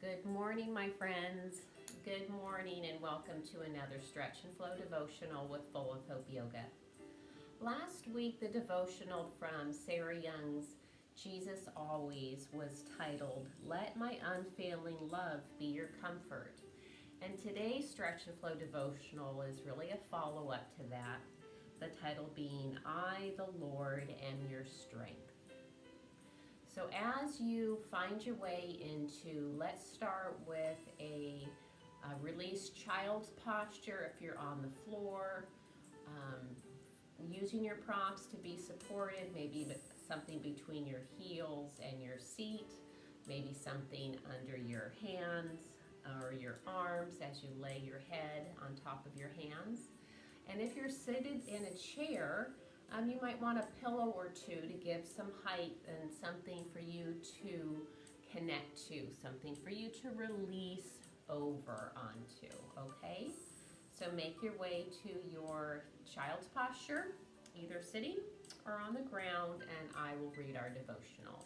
Good morning, my friends. Good morning, and welcome to another Stretch and Flow devotional with Full of Hope Yoga. Last week, the devotional from Sarah Young's Jesus Always was titled, Let My Unfailing Love Be Your Comfort. And today's Stretch and Flow devotional is really a follow-up to that, the title being, I, the Lord, am your strength. So as you find your way into, let's start with a released child's posture if you're on the floor, using your props to be supported, maybe something between your heels and your seat, maybe something under your hands or your arms as you lay your head on top of your hands. And if you're seated in a chair, you might want a pillow or two to give some height and something for you to connect to, something for you to release over onto, okay? So make your way to your child's posture, either sitting or on the ground, and I will read our devotional.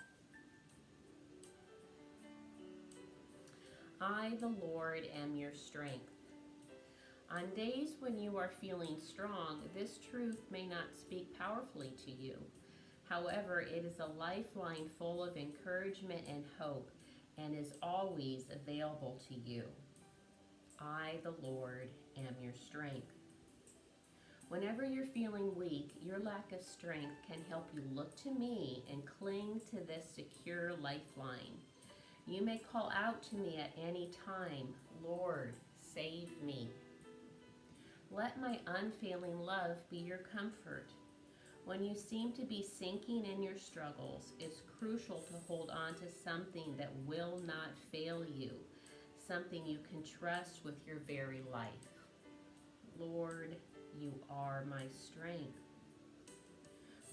I, the Lord, am your strength. On days when you are feeling strong, this truth may not speak powerfully to you. However, it is a lifeline full of encouragement and hope and is always available to you. I, the Lord, am your strength. Whenever you're feeling weak, your lack of strength can help you look to me and cling to this secure lifeline. You may call out to me at any time, Lord, save me. Let my unfailing love be your comfort. When you seem to be sinking in your struggles, it's crucial to hold on to something that will not fail you, something you can trust with your very life. Lord, you are my strength.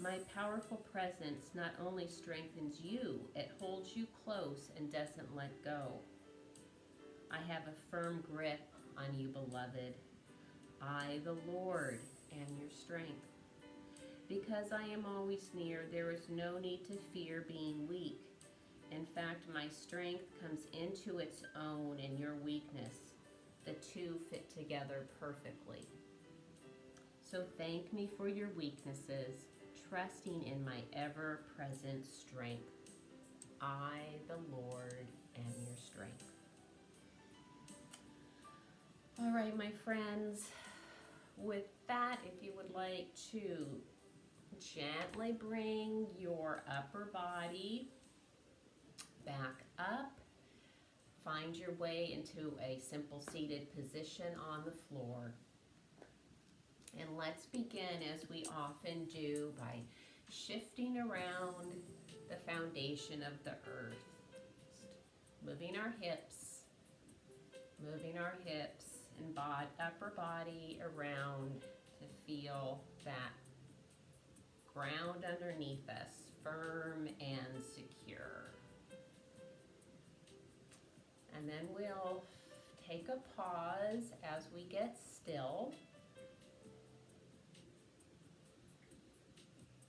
My powerful presence not only strengthens you, it holds you close and doesn't let go. I have a firm grip on you, beloved. I, the Lord, am your strength. Because I am always near, there is no need to fear being weak. In fact, my strength comes into its own in your weakness. The two fit together perfectly. So thank me for your weaknesses, trusting in my ever-present strength. I, the Lord, am your strength. All right, my friends, with that, if you would like to gently bring your upper body back up, find your way into a simple seated position on the floor. And let's begin, as we often do, by shifting around the foundation of the earth. Moving our hips and upper body around to feel that ground underneath us, firm and secure. And then we'll take a pause as we get still.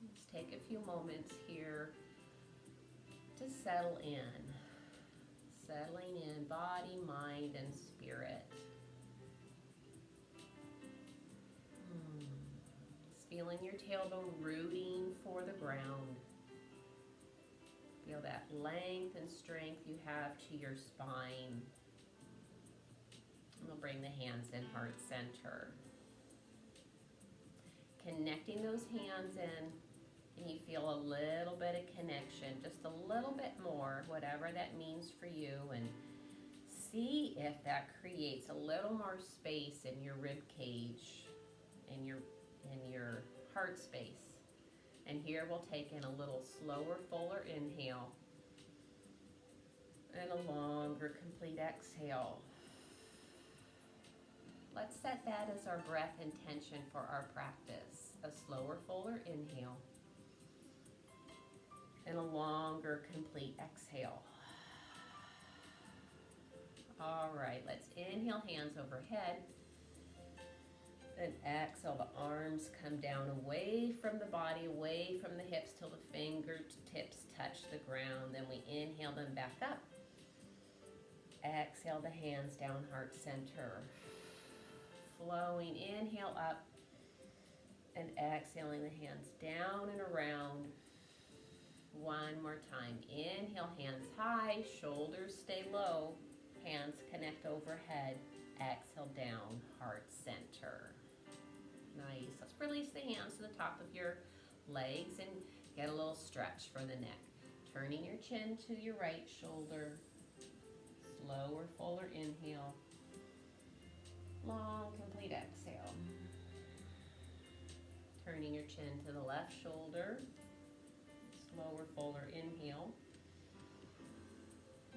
Let's take a few moments here to settle in. Settling in body, mind, and spirit. Just feeling your tailbone rooting for the ground. Feel that length and strength you have to your spine. And we'll bring the hands in heart center. Connecting those hands in. And you feel a little bit of connection, just a little bit more, whatever that means for you, and see if that creates a little more space in your rib cage, in your heart space. And here we'll take in a little slower, fuller inhale, and a longer, complete exhale. Let's set that as our breath intention for our practice. A slower, fuller inhale, and a longer, complete exhale. All right, let's inhale, hands overhead. Then exhale, the arms come down away from the body, away from the hips till the fingertips touch the ground. Then we inhale them back up. Exhale the hands down, heart center. Flowing, inhale up. And exhaling the hands down and around. One more time. Inhale, hands high, shoulders stay low. Hands connect overhead. Exhale down, heart center. Nice. Let's release the hands to the top of your legs and get a little stretch for the neck. Turning your chin to your right shoulder. Slower, fuller inhale. Long, complete exhale. Turning your chin to the left shoulder. Slower, fuller inhale.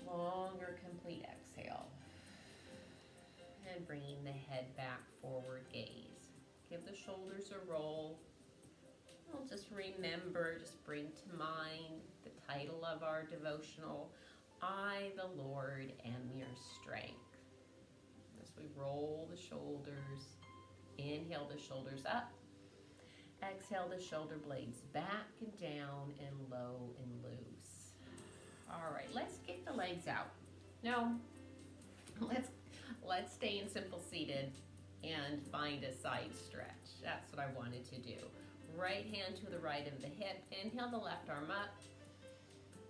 Longer, complete exhale. And bringing the head back, forward gaze. Give the shoulders a roll. I'll just remember, just bring to mind the title of our devotional, I, the Lord, am your strength. As we roll the shoulders, inhale the shoulders up. Exhale the shoulder blades back and down and low and loose. All right, let's get the legs out. No, let's stay in simple seated and find a side stretch. That's what I wanted to do. Right hand to the right of the hip. Inhale the left arm up.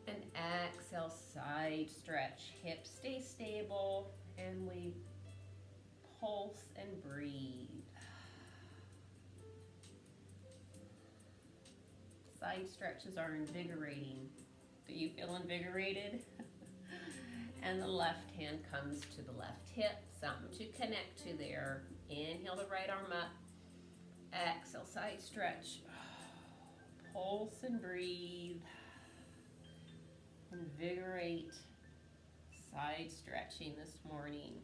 And exhale, side stretch. Hips stay stable and we pulse and breathe. Side stretches are invigorating. Do you feel invigorated? And the left hand comes to the left hip, something to connect to there. Inhale the right arm up. Exhale, side stretch. Pulse and breathe. Invigorate. Side stretching this morning.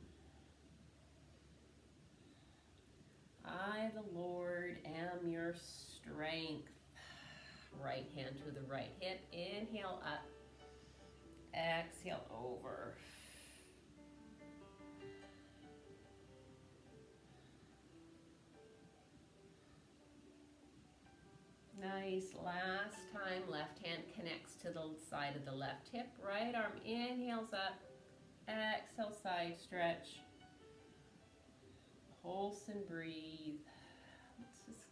I, the Lord, am your strength. Right hand to the right hip. Inhale up. Exhale over. Nice. Last time, left hand connects to the side of the left hip. Right arm inhales up. Exhale, side stretch. Pulse and breathe. Let's just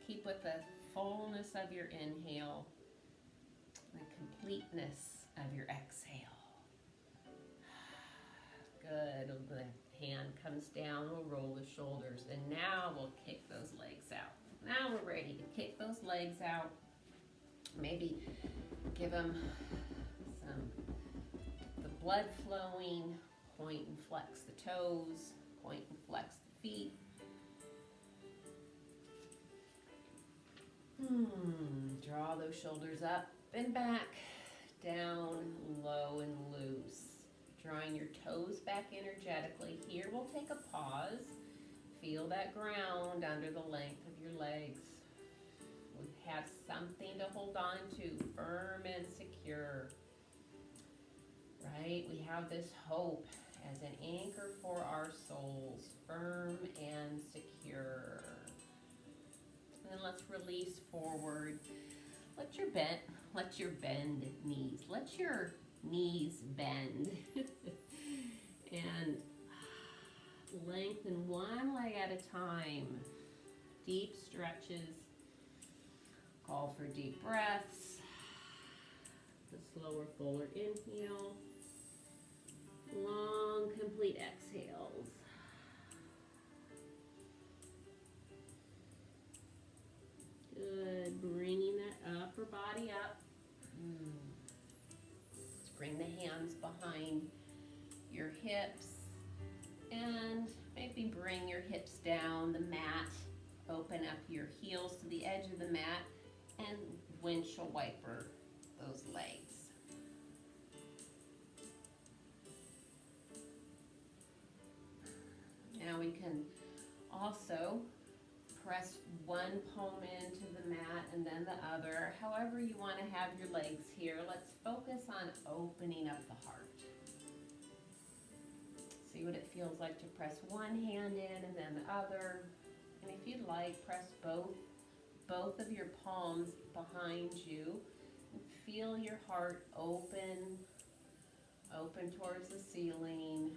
keep with the fullness of your inhale, the completeness of your exhale. Good. The hand comes down, we'll roll the shoulders, and now we'll kick those legs out. Now we're ready to kick those legs out. Maybe give them the blood flowing, point and flex the toes, point and flex the feet. Draw those shoulders up and back, down, low and loose. Drawing your toes back energetically. Here we'll take a pause. Feel that ground under the length of your legs. We have something to hold on to, firm and secure. Right? We have this hope as an anchor for our souls, firm and secure. And then let's release forward. Let your bend knees. Let your knees bend. And lengthen one leg at a time. Deep stretches. Call for deep breaths. The slower, fuller inhale. Long, complete exhales. Good. Bringing that upper body up. Let's bring the hands behind your hips. And maybe bring your hips down the mat. Open up your heels to the edge of the mat. And windshield wiper those legs. Now we can also press one palm into the mat and then the other. However you want to have your legs here. Let's focus on opening up the heart. See what it feels like to press one hand in and then the other. And if you'd like, press both of your palms behind you. And feel your heart open open towards the ceiling.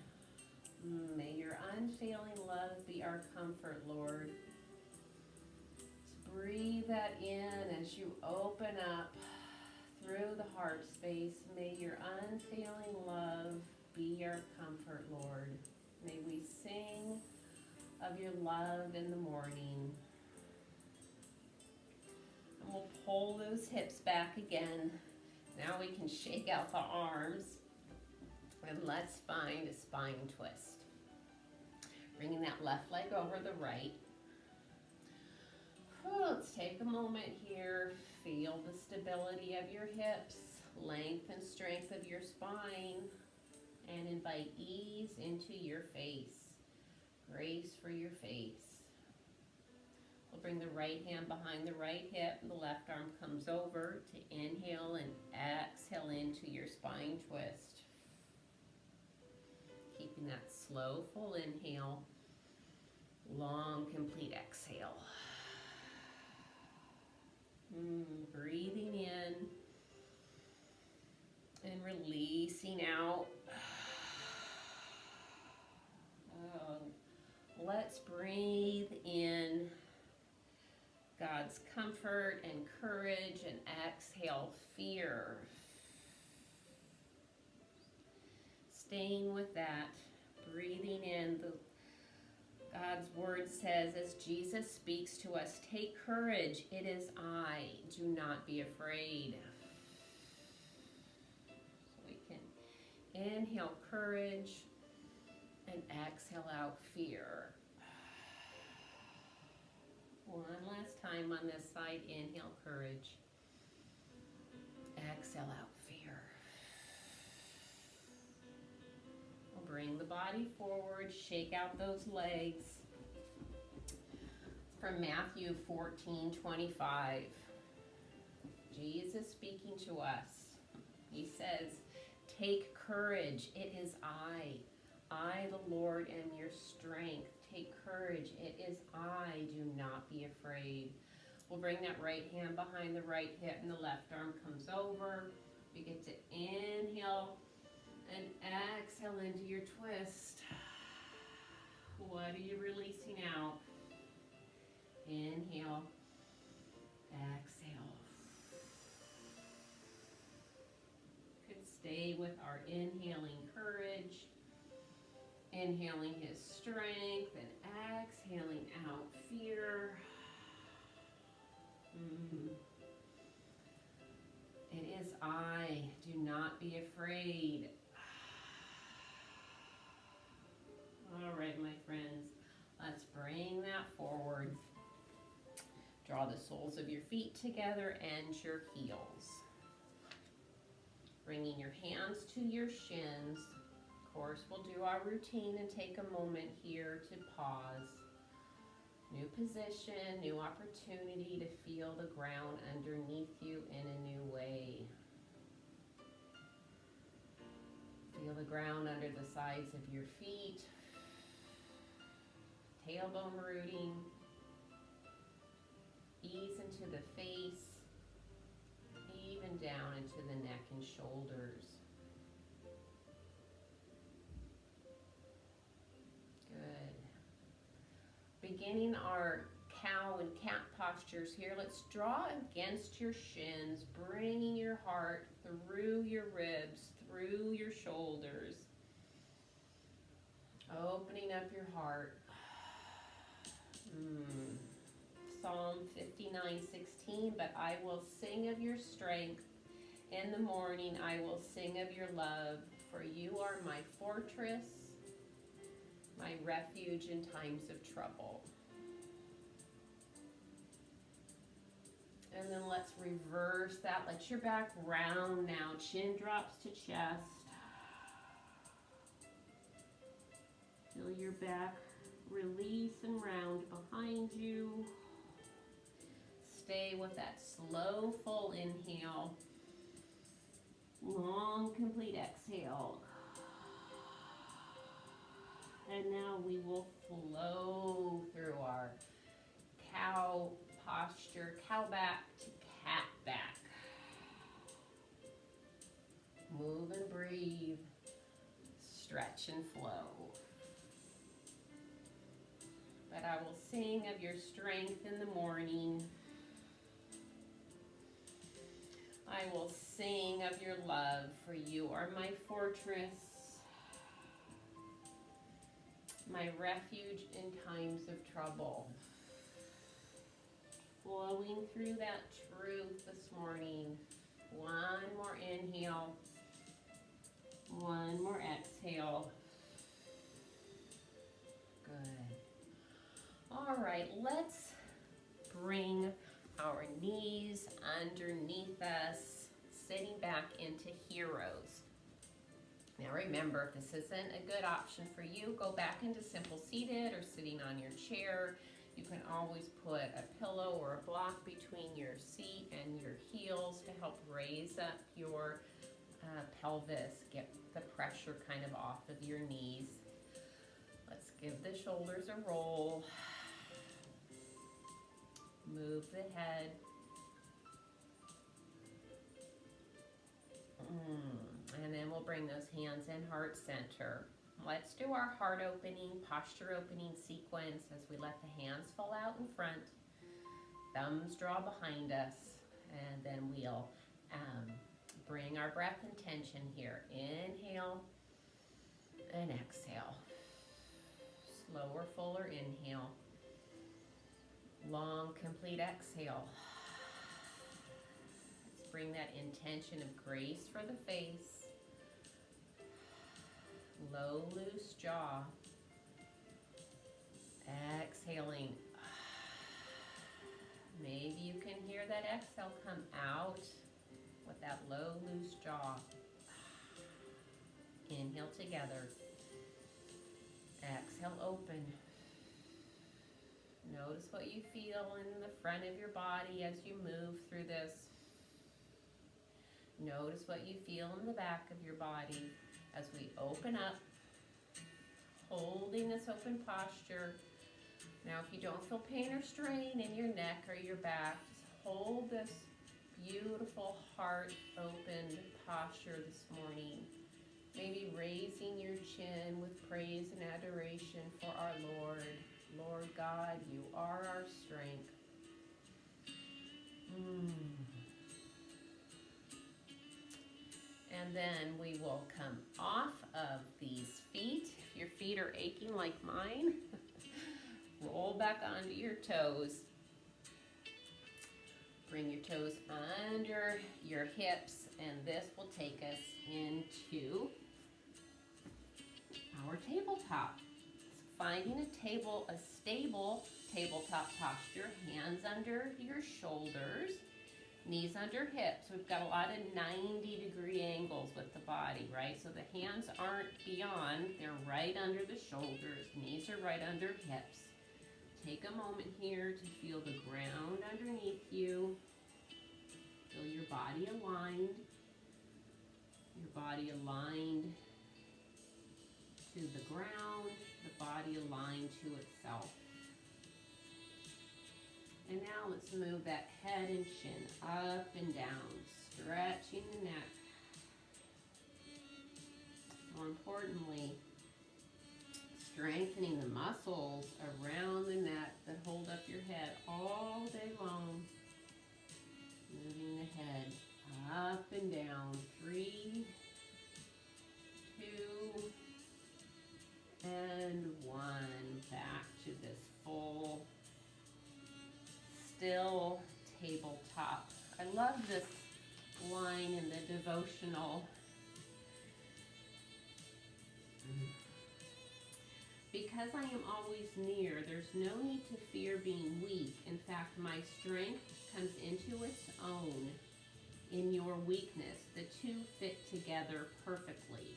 May your unfailing love be our comfort, Lord. Breathe that in as you open up through the heart space. May your unfailing love be our comfort, Lord. May we sing of your love in the morning. And we'll pull those hips back again. Now we can shake out the arms. And let's find a spine twist. Bringing that left leg over the right. Let's take a moment here. Feel the stability of your hips, length and strength of your spine, and invite ease into your face. Grace for your face. We'll bring the right hand behind the right hip. The left arm comes over to inhale and exhale into your spine twist. Keeping that slow, full inhale. Long, complete exhale. Breathing in and releasing out. Let's breathe in God's comfort and courage and exhale fear. Staying with that, breathing in God's word says, as Jesus speaks to us, take courage, it is I, do not be afraid. So we can inhale courage and exhale out fear. One last time on this side, inhale courage, exhale out fear. Bring the body forward, shake out those legs. From Matthew 14:25. Jesus speaking to us. He says, take courage, it is I the Lord am your strength. Take courage, it is I, do not be afraid. We'll bring that right hand behind the right hip and the left arm comes over. We get to inhale and exhale into your twist. What are you releasing out? Inhale, exhale. Could stay with our inhaling courage, inhaling his strength, and exhaling out fear. It is I, do not be afraid. All right, my friends, let's bring that forward. Draw the soles of your feet together and your heels. Bringing your hands to your shins. Of course, we'll do our routine and take a moment here to pause. New position, new opportunity to feel the ground underneath you in a new way. Feel the ground under the sides of your feet. Tailbone rooting. Ease into the face. Even down into the neck and shoulders. Good. Beginning our cow and cat postures here. Let's draw against your shins, bringing your heart through your ribs, through your shoulders. Opening up your heart. Psalm 59:16, but I will sing of your strength. In the morning I will sing of your love, for you are my fortress, my refuge in times of trouble. And then let's reverse that. Let your back round now. Chin drops to chest. Feel your back release and round behind you. Stay with that slow, full inhale. Long, complete exhale. And now we will flow through our cow posture, cow back to cat back. Move and breathe. stretch and flow. But I will sing of your strength in the morning. I will sing of your love, for you are my fortress, my refuge in times of trouble. Flowing through that truth this morning. One more inhale. One more exhale. Good. All right, let's bring our knees underneath us, sitting back into heroes. Now remember, if this isn't a good option for you, go back into simple seated or sitting on your chair. You can always put a pillow or a block between your seat and your heels to help raise up your pelvis, get the pressure kind of off of your knees. Let's give the shoulders a roll. Move the head. And then we'll bring those hands in heart center. Let's do our heart opening, posture opening sequence as we let the hands fall out in front. Thumbs draw behind us. And then we'll bring our breath and tension here. Inhale and exhale. Slower, fuller inhale. Long, complete exhale. Let's bring that intention of grace for the face. Low, loose jaw. Exhaling. Maybe you can hear that exhale come out with that low, loose jaw. Inhale together. Exhale, open. Notice what you feel in the front of your body as you move through this. Notice what you feel in the back of your body as we open up, holding this open posture. Now, if you don't feel pain or strain in your neck or your back, just hold this beautiful heart-opened posture this morning. Maybe raising your chin with praise and adoration for our Lord. Lord God, you are our strength. And then we will come off of these feet. If your feet are aching like mine, roll back onto your toes. Bring your toes under your hips, and this will take us into our tabletop. Finding a stable tabletop posture, hands under your shoulders, knees under hips. We've got a lot of 90-degree angles with the body, right? So the hands aren't beyond, they're right under the shoulders, knees are right under hips. Take a moment here to feel the ground underneath you. Feel your body aligned. Your body aligned to the ground, the body aligned to itself. And now let's move that head and chin up and down, stretching the neck. More importantly, strengthening the muscles around the neck that hold up your head all day long. Moving the head up and down. 3, 2, and 1. Back to this full, still tabletop. I love this line in the devotional. Because I am always near, there's no need to fear being weak. In fact, my strength comes into its own in your weakness. The two fit together perfectly.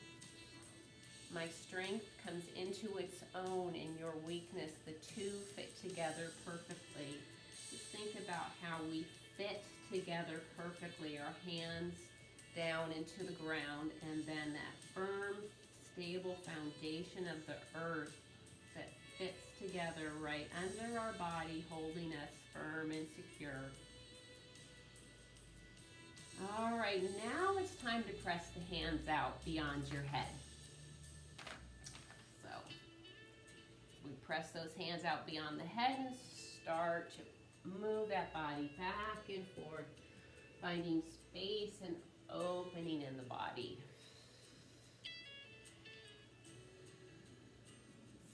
My strength comes into its own in your weakness. The two fit together perfectly. Just think about how we fit together perfectly. Our hands down into the ground, and then that firm, stable foundation of the earth that fits together right under our body, holding us firm and secure. All right, now it's time to press the hands out beyond your head. press those hands out beyond the head and start to move that body back and forth, finding space and opening in the body.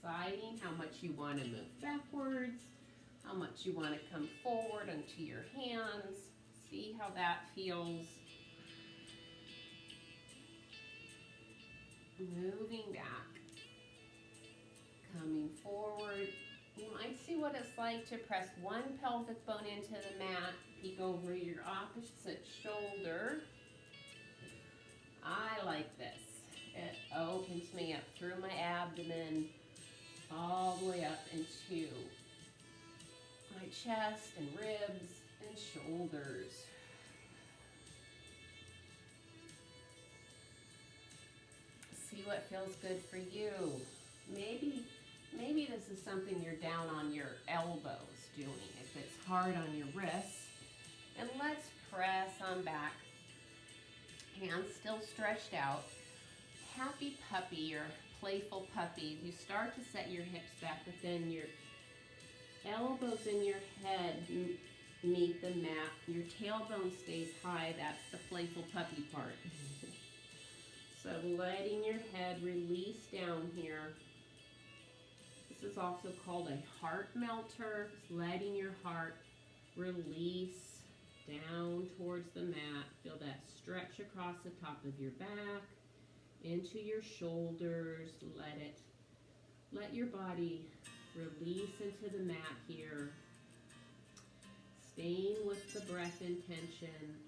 Deciding how much you want to move backwards, how much you want to come forward onto your hands. See how that feels. Moving back, coming forward. You might see what it's like to press one pelvic bone into the mat, peek over your opposite shoulder. I like this. It opens me up through my abdomen, all the way up into my chest and ribs and shoulders. See what feels good for you. Maybe this is something you're down on your elbows doing, if it's hard on your wrists. And let's press on back. Hands still stretched out. Happy puppy or playful puppy. You start to set your hips back, but then your elbows and your head meet the mat. Your tailbone stays high. That's the playful puppy part. So letting your head release down here. This is also called a heart melter. Just letting your heart release down towards the mat. Feel that stretch across the top of your back, into your shoulders. Let your body release into the mat here. Staying with the breath intention.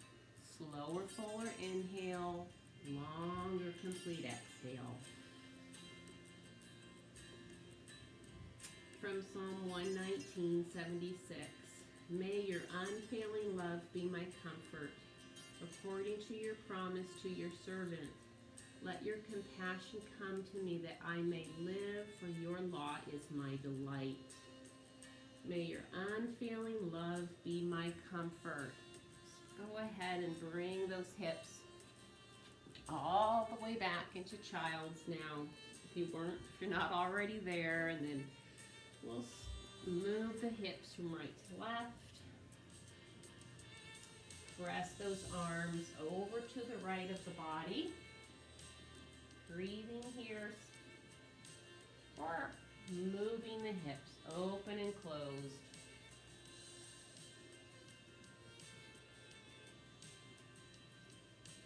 Slower, fuller inhale. Longer, complete exhale. From Psalm 119:76. May your unfailing love be my comfort, according to your promise to your servant. Let your compassion come to me that I may live, for your law is my delight. May your unfailing love be my comfort. Go ahead and bring those hips all the way back into child's now. If you're not already there, and then we'll move the hips from right to left. Press those arms over to the right of the body. Breathing here. Or moving the hips open and closed.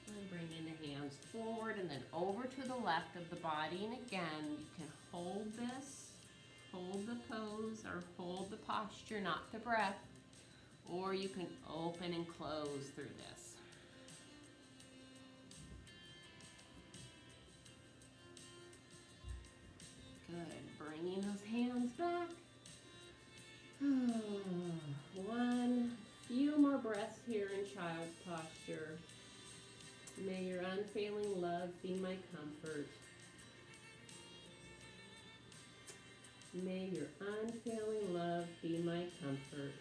And bringing the hands forward and then over to the left of the body. And again, you can hold this. Hold the pose or hold the posture, not the breath. Or you can open and close through this. Good. Bringing those hands back. One few more breaths here in child's posture. May your unfailing love be my comfort. May your unfailing love be my comfort.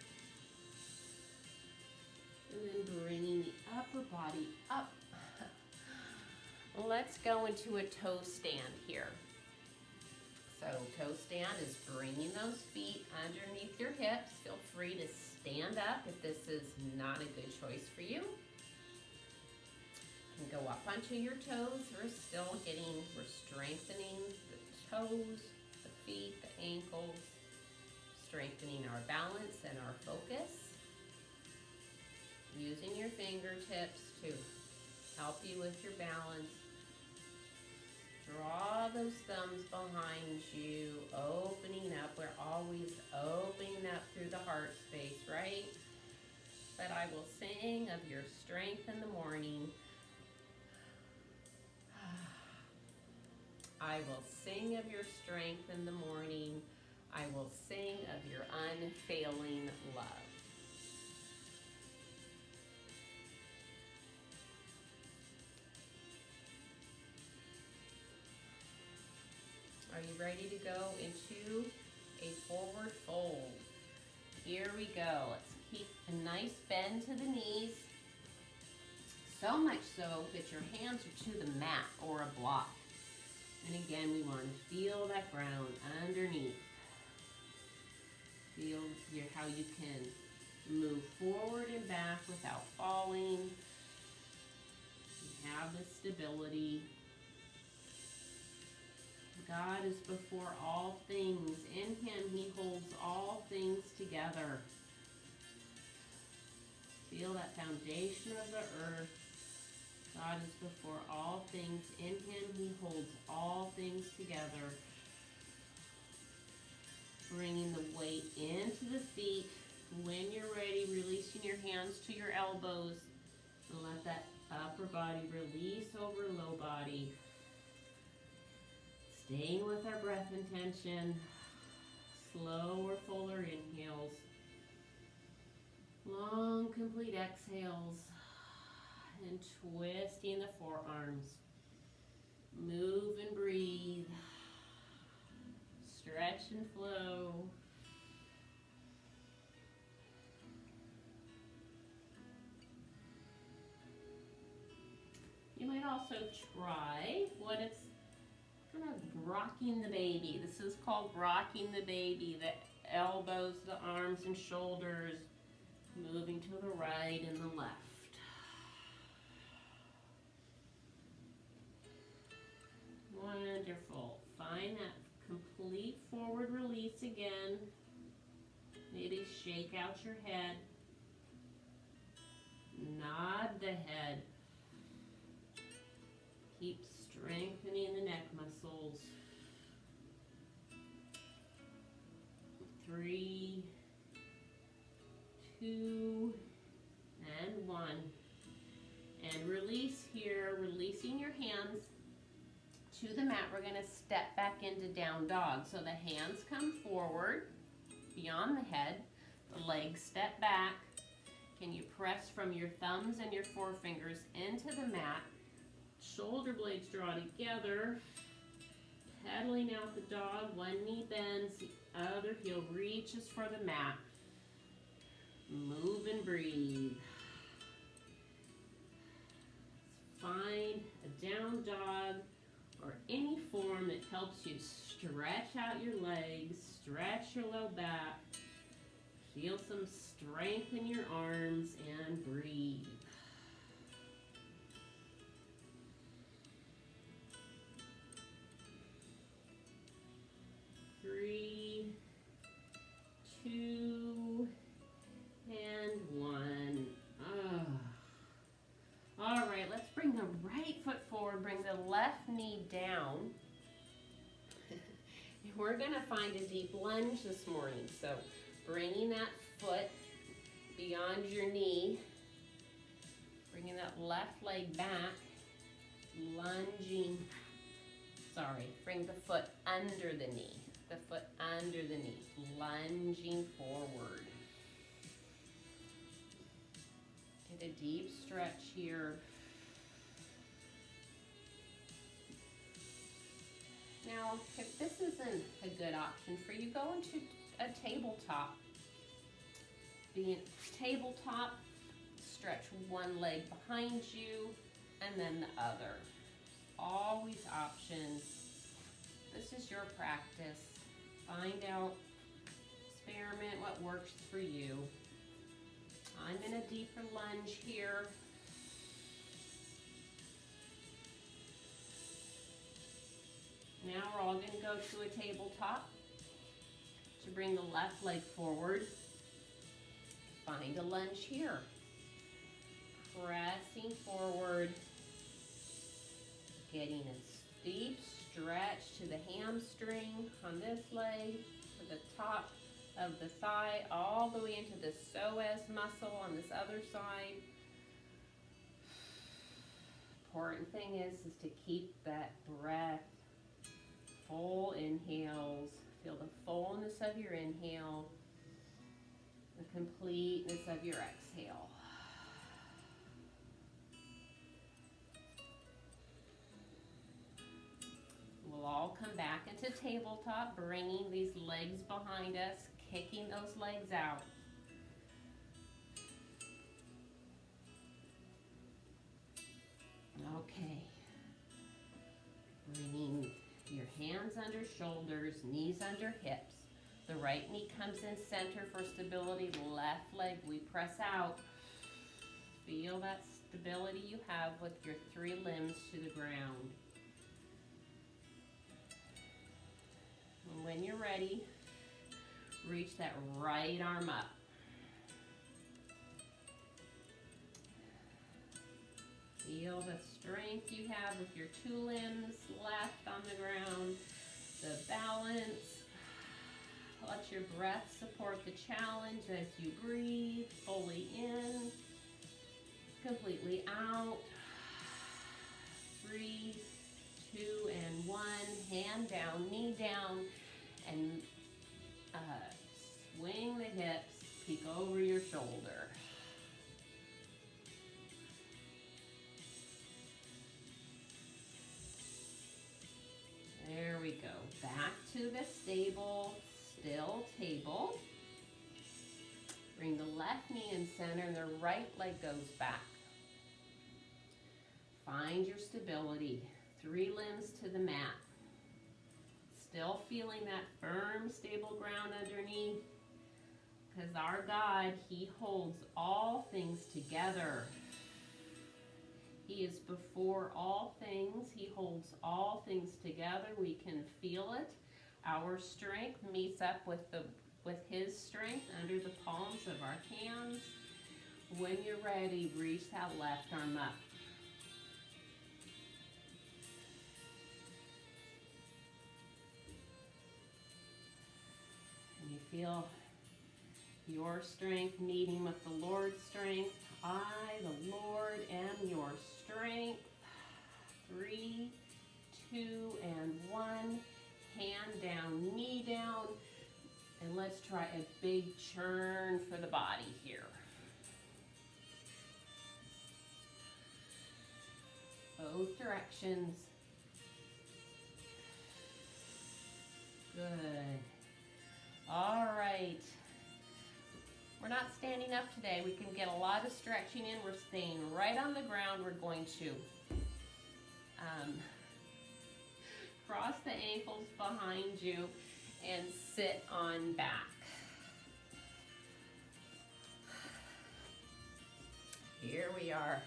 And then bringing the upper body up. Let's go into a toe stand here. So toe stand is bringing those feet underneath your hips. Feel free to stand up if this is not a good choice for you. You can go up onto your toes. We're strengthening the toes, the feet, the ankles, strengthening our balance and our focus. Using your fingertips to help you with your balance. Draw those thumbs behind you, opening up. We're always opening up through the heart space, right? But I will sing of your strength in the morning. I will sing of your strength in the morning. I will sing of your unfailing love. Are you ready to go into a forward fold? Here we go. Let's keep a nice bend to the knees. So much so that your hands are to the mat or a block. And again, we want to feel that ground underneath. Feel how you can move forward and back without falling. You have the stability. God is before all things. In Him, He holds all things together. Feel that foundation of the earth. God is before all things. In Him, He holds all things together. Bringing the weight into the feet. When you're ready, releasing your hands to your elbows. And let that upper body release over low body. Staying with our breath intention. Slower, fuller inhales. Long, complete exhales. And twisting the forearms. Move and breathe. Stretch and flow. You might also try what it's kind of rocking the baby. This is called rocking the baby. The elbows, the arms and shoulders moving to the right and the left. Wonderful. Find that complete forward release again. Maybe shake out your head. Nod the head. Keep strengthening the neck muscles. 3, 2, and 1. And release here, releasing your hands to the mat. We're going to step back into down dog. So the hands come forward beyond the head. The legs step back. Can you press from your thumbs and your forefingers into the mat? Shoulder blades draw together. Pedaling out the dog. One knee bends, the other heel reaches for the mat. Move and breathe. Find a down dog or any form that helps you stretch out your legs, stretch your low back. Feel some strength in your arms and breathe. Three, 2, and 1. All right, let's bring the right foot forward, bring the left knee down. And we're going to find a deep lunge this morning. So bringing that foot beyond your knee, bringing that left leg back, lunging, bring the foot under the knee. The foot under the knee, lunging forward. Get a deep stretch here. Now, if this isn't a good option for you, go into a tabletop. Being tabletop, stretch one leg behind you and then the other. Always options. This is your practice. Find out, experiment what works for you. I'm in a deeper lunge here. Now we're all going to go to a tabletop to bring the left leg forward. Find a lunge here. Pressing forward, getting a deep stretch to the hamstring on this leg, to the top of the thigh, all the way into the psoas muscle on this other side. Important thing is to keep that breath. Full inhales. Feel the fullness of your inhale, the completeness of your exhale. We'll all come back into tabletop, bringing these legs behind us, kicking those legs out. Okay. Bringing your hands under shoulders, knees under hips. The right knee comes in center for stability. Left leg, we press out. Feel that stability you have with your 3 limbs to the ground. And when you're ready, reach that right arm up. Feel the strength you have with your 2 limbs left on the ground. The balance. Let your breath support the challenge as you breathe. Fully in. Completely out. 3, 2, and 1. Hand down, knee down. And swing the hips. Peek over your shoulder. There we go. Back to the stable, still table. Bring the left knee in center and the right leg goes back. Find your stability. 3 limbs to the mat. Still feeling that firm, stable ground underneath. Because our God, He holds all things together. He is before all things. He holds all things together. We can feel it. Our strength meets up with His strength under the palms of our hands. When you're ready, reach that left arm up. And you feel your strength meeting with the Lord's strength. I, the Lord, am your strength. 3, 2, and 1. Hand down, knee down. And let's try a big churn for the body here. Both directions. Good. All right. We're not standing up today. We can get a lot of stretching in. We're staying right on the ground. We're going to cross the ankles behind you and sit on back. Here we are,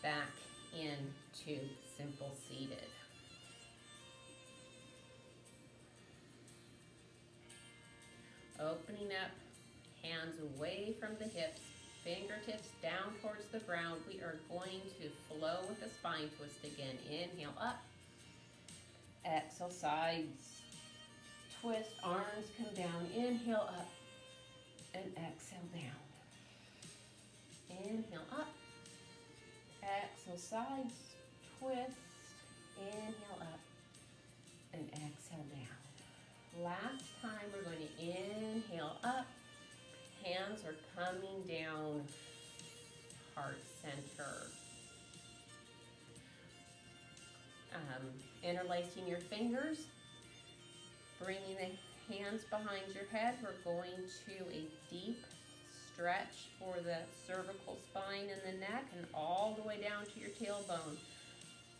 back into simple seated. Opening up, hands away from the hips, fingertips down towards the ground. We are going to flow with the spine twist again. Inhale up, exhale sides, twist, arms come down. Inhale up and exhale down. Inhale up, exhale sides, twist, inhale up and exhale down. Last time we're going to inhale up. Hands are coming down, heart center. Interlacing your fingers, bringing the hands behind your head. We're going to a deep stretch for the cervical spine and the neck and all the way down to your tailbone.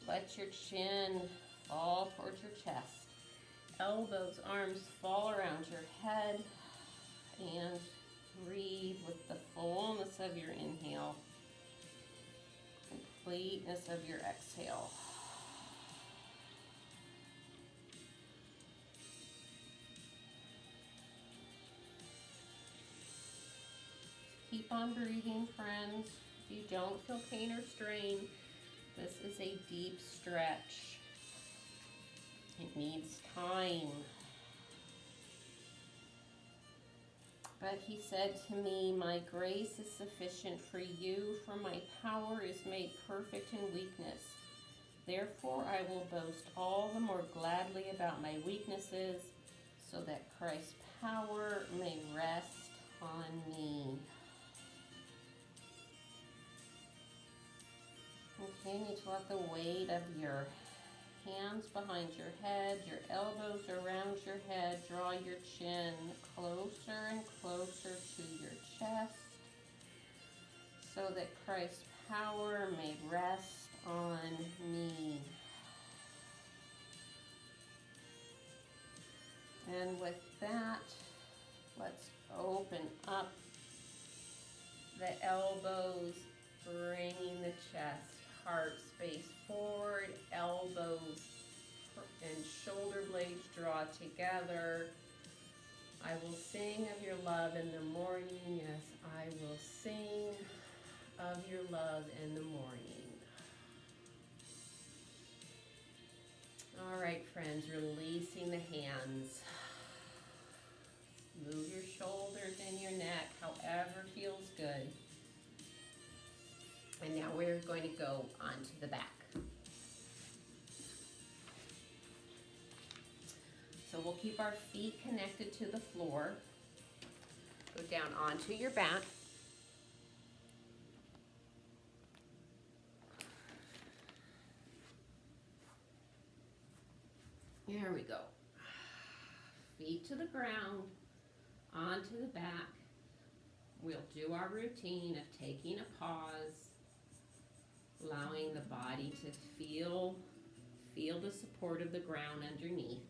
Let your chin fall towards your chest. Elbows, arms fall around your head, and breathe with the fullness of your inhale, completeness of your exhale. Keep on breathing, friends. If you don't feel pain or strain, this is a deep stretch. It needs time. But He said to me, my grace is sufficient for you, for my power is made perfect in weakness. Therefore I will boast all the more gladly about my weaknesses, so that Christ's power may rest on me. Continue to let the weight of your hands behind your head, your elbows around your head, draw your chin closer and closer to your chest, so that Christ's power may rest on me. And with that, Let's open up the elbows, bringing the chest, heart space forward, elbows and shoulder blades draw together. I will sing of your love in the morning. Yes, I will sing of your love in the morning. All right, friends, releasing the hands. Move your shoulders and your neck, however feels good. And now we're going to go onto the back. So we'll keep our feet connected to the floor. Go down onto your back. There we go. Feet to the ground, onto the back. We'll do our routine of taking a pause, allowing the body to feel the support of the ground underneath.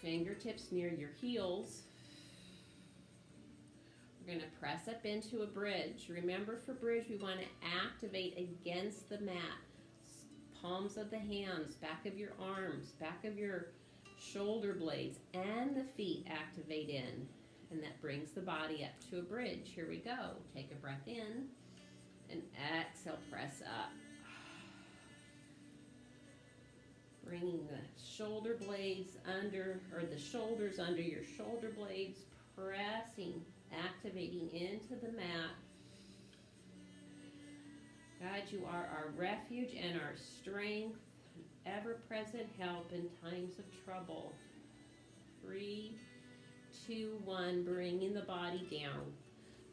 Fingertips near your heels. We're going to press up into a bridge. Remember, for bridge, we want to activate against the mat. Palms of the hands, back of your arms, back of your shoulder blades, and the feet activate in. And that brings the body up to a bridge. Here we go. Take a breath in and exhale, press up. Bringing the shoulder blades under, or the shoulders under your shoulder blades, pressing, activating into the mat. God, you are our refuge and our strength, ever-present help in times of trouble. 3, 2, 1, bringing the body down.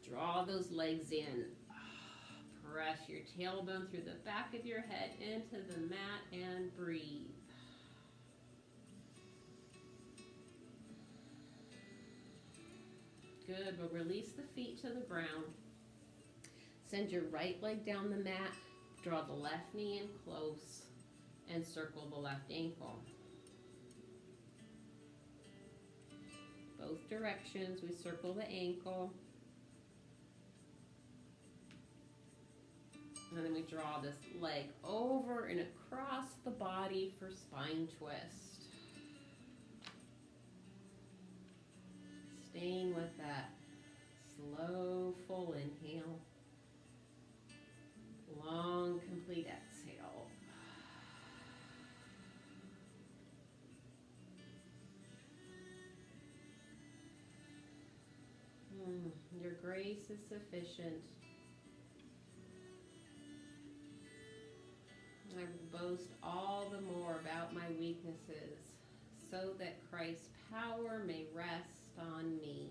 Draw those legs in. Press your tailbone through the back of your head into the mat and breathe. Good. We'll release the feet to the ground. Send your right leg down the mat, draw the left knee in close, and circle the left ankle. Both directions, we circle the ankle. And then we draw this leg over and across the body for spine twist. Staying with that slow, full inhale. Long, complete exhale. Your grace is sufficient. I will boast all the more about my weaknesses, so that Christ's power may rest on me.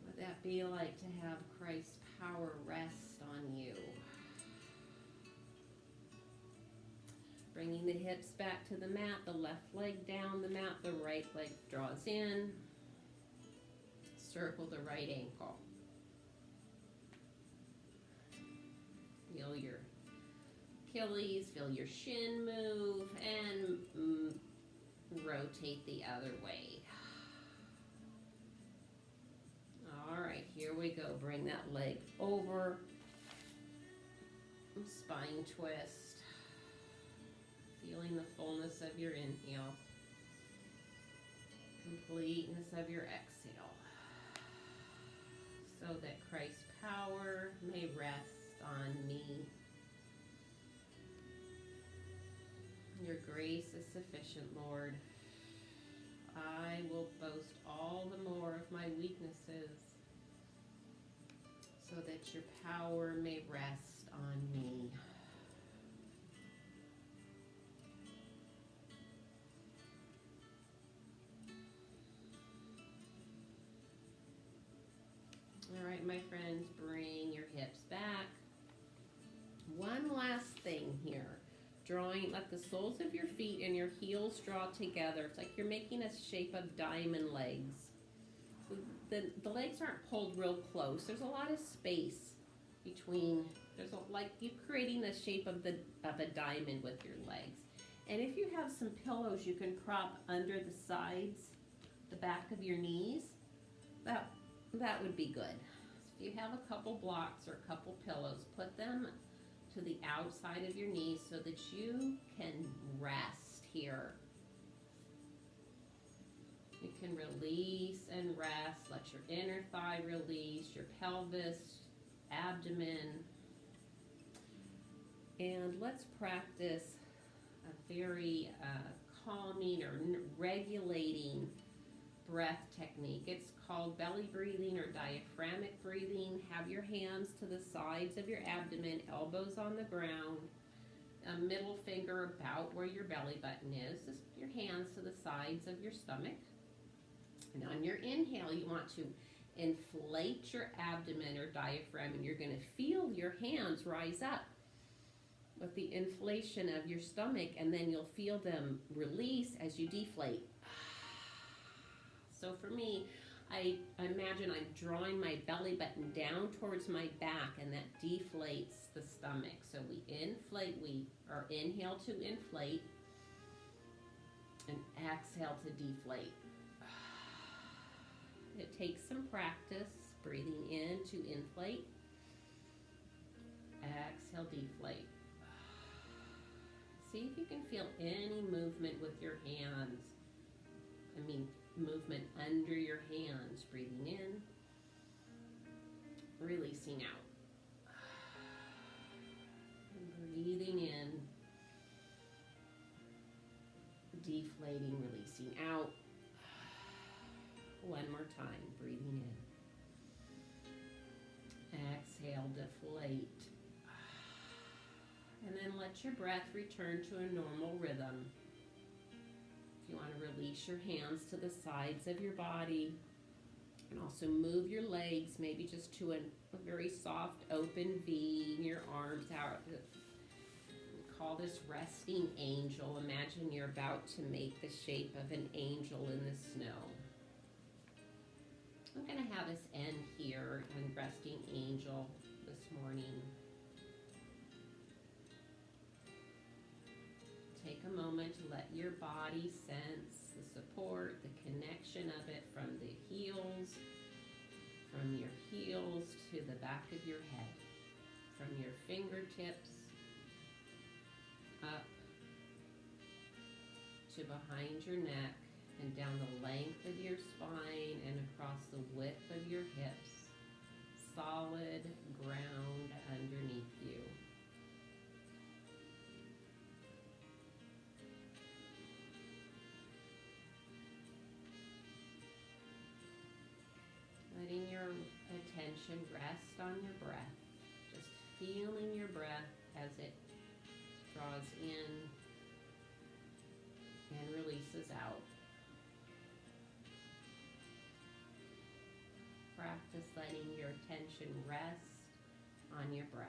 What would that be like to have Christ's power rest on you? Bringing the hips back to the mat, the left leg down the mat, the right leg draws in. Circle the right ankle. Feel your Achilles, feel your shin move, and rotate the other way. All right, here we go. Bring that leg over. Spine twist. Feeling the fullness of your inhale. Completeness of your exhale. So that Christ's power may rest on me. Your grace is sufficient, Lord. I will boast all the more of my weaknesses, so that your power may rest on me. All right, my friends, bring your hips back. One last thing here. Let the soles of your feet and your heels draw together. It's like you're making a shape of diamond legs. The legs aren't pulled real close. There's a lot of space between. Like you're creating the shape of a diamond with your legs. And if you have some pillows, you can prop under the sides, the back of your knees. That would be good. If you have a couple blocks or a couple pillows, put them to the outside of your knees so that you can rest here. You can release and rest. Let your inner thigh release, your pelvis, abdomen. And let's practice a very calming or regulating breath technique. It's called belly breathing or diaphragmatic breathing. Have your hands to the sides of your abdomen, elbows on the ground, a middle finger about where your belly button is. Just your hands to the sides of your stomach. And on your inhale, you want to inflate your abdomen or diaphragm, and you're going to feel your hands rise up with the inflation of your stomach, and then you'll feel them release as you deflate. So for me, I imagine I'm drawing my belly button down towards my back, and that deflates the stomach. So we inflate, or inhale to inflate, and exhale to deflate. It takes some practice, breathing in to inflate, exhale, deflate. See if you can feel any movement with your hands. Movement under your hands, breathing in, releasing out. And breathing in, deflating, releasing out. One more time, breathing in. Exhale, deflate. And then let your breath return to a normal rhythm. You want to release your hands to the sides of your body, and also move your legs maybe just to a very soft open V, your arms out. We call this resting angel. Imagine you're about to make the shape of an angel in the snow. I'm going to have us end here in resting angel this morning. Take a moment to let your body sense the support, the connection of it from the heels, from your heels to the back of your head, from your fingertips up to behind your neck and down the length of your spine and across the width of your hips. Solid ground underneath you. Letting your attention rest on your breath. Just feeling your breath as it draws in and releases out. Practice letting your attention rest on your breath.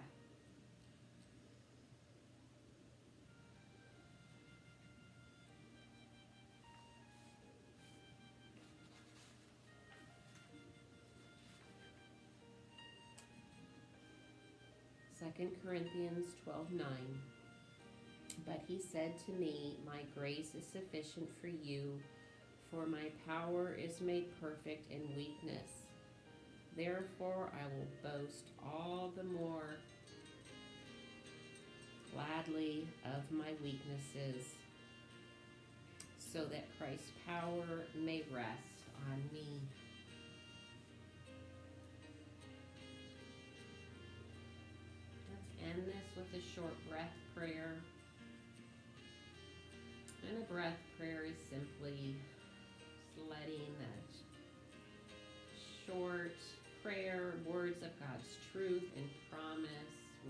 Second Corinthians 12:9. But he said to me, my grace is sufficient for you, for my power is made perfect in weakness. Therefore I will boast all the more gladly of my weaknesses, so that Christ's power may rest on me. Let's end this with a short breath prayer. And a breath prayer is simply letting that short prayer, words of God's truth and promise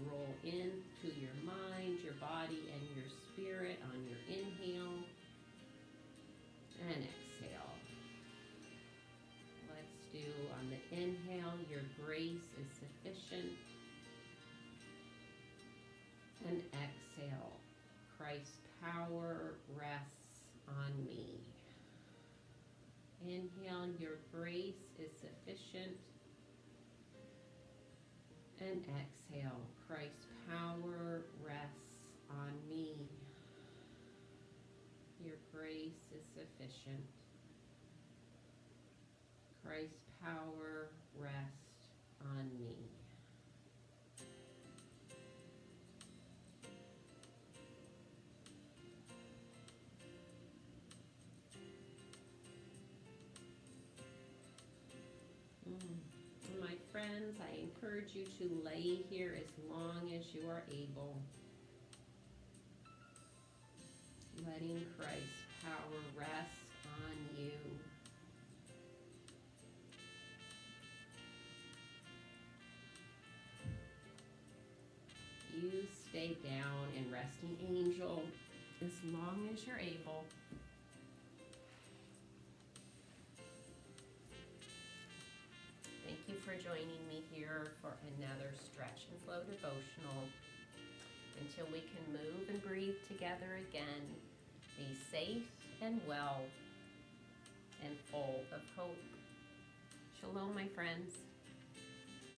roll into your mind, your body, and your spirit on your inhale and exhale. Let's do on the inhale, your grace is sufficient. And exhale, Christ's power rests on me. Inhale, your grace is sufficient. And exhale, Christ's power rests on me. sufficient. Christ's power rests on me. My friends, I encourage you to lay here as long as you are able, letting Christ's power rest on you. You stay down in resting angel as long as you're able. Thank you for joining me here for another Stretch and Flow devotional. Until we can move and breathe together again, be safe and well and full of hope. Shalom, my friends.